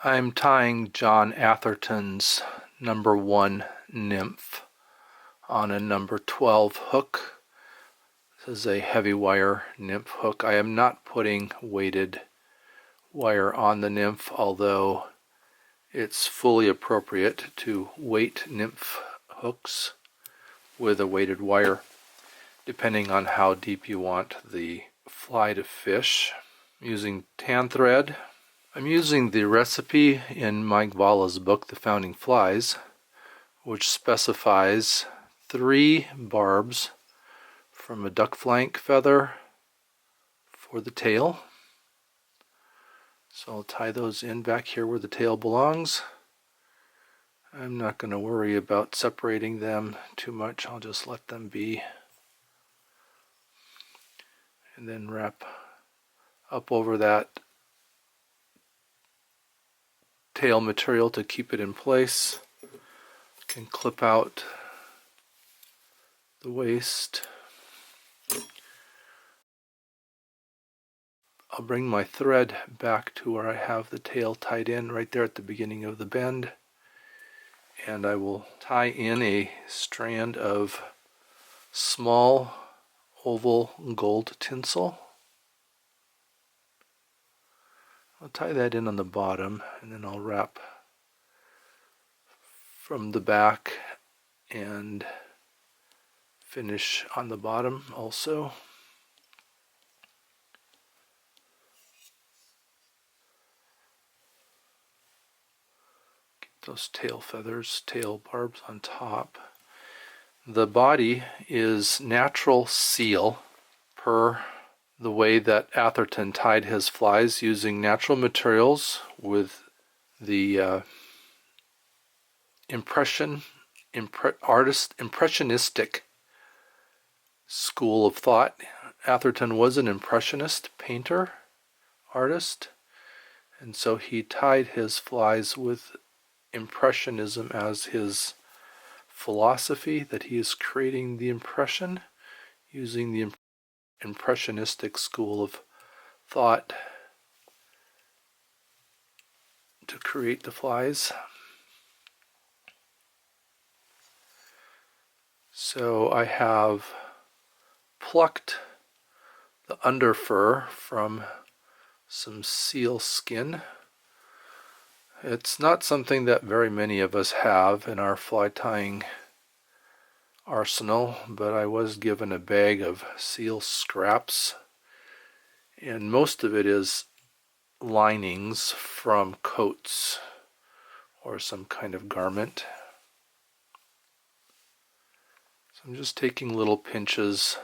I'm tying John Atherton's #1 nymph on a number 12 hook. This is a heavy wire nymph hook. I am not putting weighted wire on the nymph, although it's fully appropriate to weight nymph hooks with a weighted wire, depending on how deep you want the fly to fish. I'm using tan thread. I'm using the recipe in Mike Valla's book, The Founding Flies, which specifies 3 barbs from a duck flank feather for the tail. So I'll tie those in back here where the tail belongs. I'm not going to worry about separating them too much. I'll just let them be. And then wrap up over that tail material to keep it in place. Can clip out the waist. I'll bring my thread back to where I have the tail tied in right there at the beginning of the bend, and I will tie in a strand of small oval gold tinsel. I'll tie that in on the bottom, and then I'll wrap from the back and finish on the bottom also. Keep those tail feathers, tail barbs on top. The body is natural seal per the way that Atherton tied his flies, using natural materials with the impressionistic school of thought. Atherton was an impressionist painter, artist, and so he tied his flies with impressionism as his philosophy, that he is creating the impression using the impressionistic school of thought to create the flies. So I have plucked the under fur from some seal skin. It's not something that very many of us have in our fly tying arsenal, but I was given a bag of seal scraps, and most of it is linings from coats or some kind of garment. So I'm just taking little pinches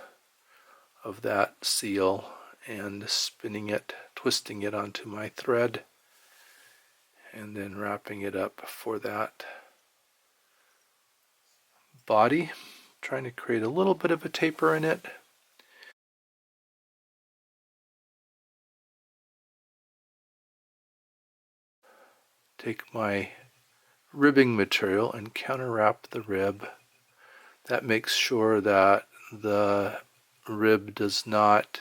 of that seal and spinning it, twisting it onto my thread, and then wrapping it up for that body, trying to create a little bit of a taper in it. Take my ribbing material and counter wrap the rib. That makes sure that the rib does not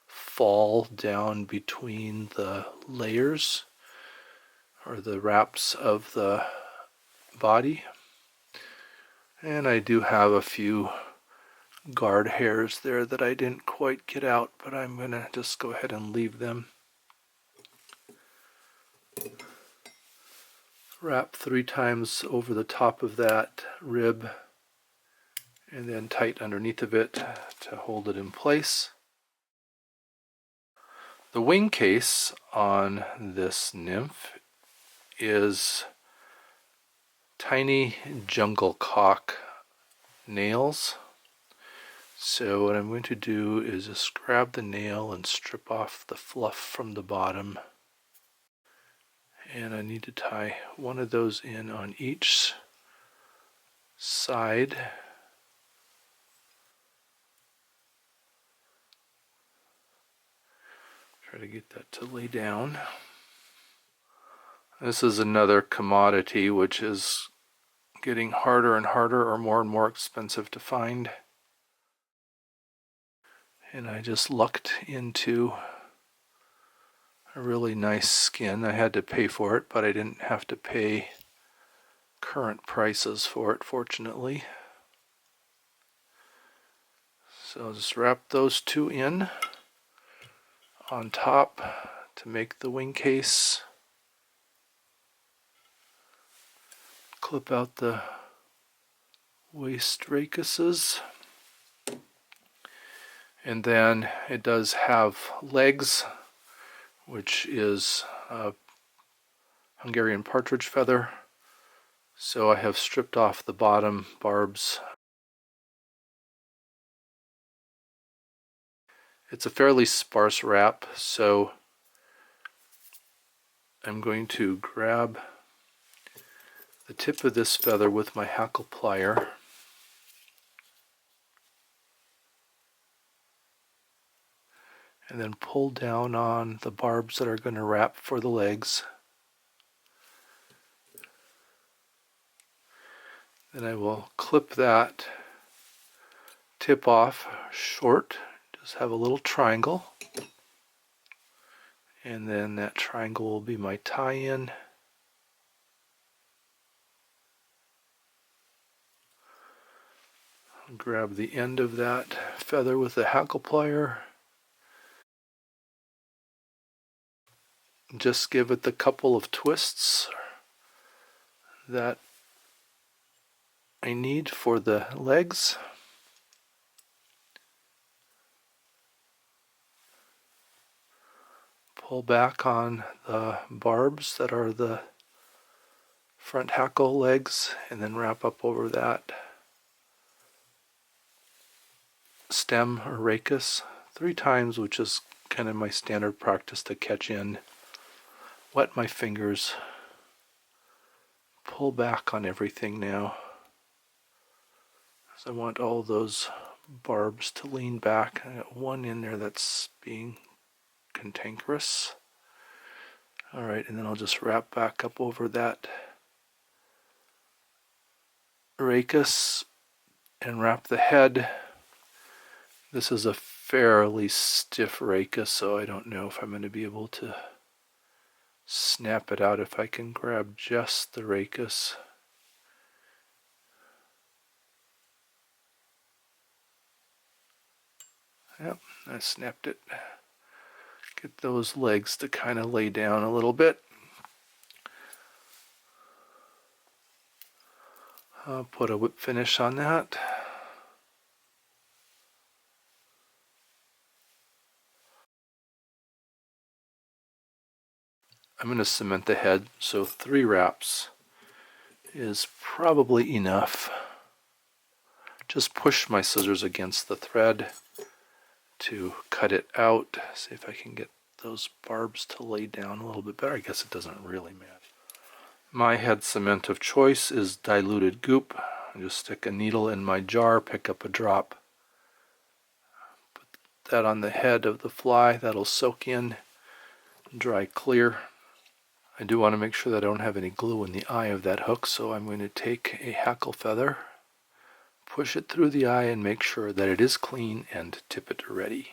fall down between the layers or the wraps of the body. And I do have a few guard hairs there that I didn't quite get out, but I'm going to just go ahead and leave them. Wrap 3 times over the top of that rib and then tight underneath of it to hold it in place. The wing case on this nymph is tiny jungle cock nails. So what I'm going to do is just grab the nail and strip off the fluff from the bottom. And I need to tie one of those in on each side. Try to get that to lay down. This is another commodity which is getting harder and harder, or more and more expensive to find. And I just lucked into a really nice skin. I had to pay for it, but I didn't have to pay current prices for it, fortunately. So I'll just wrap those two in on top to make the wing case. Clip out the waist racuses. And then it does have legs, which is a Hungarian partridge feather. So I have stripped off the bottom barbs. It's a fairly sparse wrap, so I'm going to grab the tip of this feather with my hackle plier. And then pull down on the barbs that are going to wrap for the legs. Then I will clip that tip off short, just have a little triangle. And then that triangle will be my tie-in. Grab the end of that feather with the hackle plier. Just give it the couple of twists that I need for the legs. Pull back on the barbs that are the front hackle legs and then wrap up over that stem or racus 3 times, which is kind of my standard practice to catch in. Wet my fingers. Pull back on everything now. So I want all those barbs to lean back. I got one in there that's being cantankerous. Alright, and then I'll just wrap back up over that racus and wrap the head. This is a fairly stiff racus, so I don't know if I'm going to be able to snap it out if I can grab just the racus. Yep, I snapped it. Get those legs to kind of lay down a little bit. I'll put a whip finish on that. I'm going to cement the head, so 3 wraps is probably enough. Just push my scissors against the thread to cut it out. See if I can get those barbs to lay down a little bit better. I guess it doesn't really matter. My head cement of choice is diluted goop. I just stick a needle in my jar, pick up a drop, put that on the head of the fly. That'll soak in, dry clear. I do want to make sure that I don't have any glue in the eye of that hook, so I'm going to take a hackle feather, push it through the eye and make sure that it is clean and tip it ready.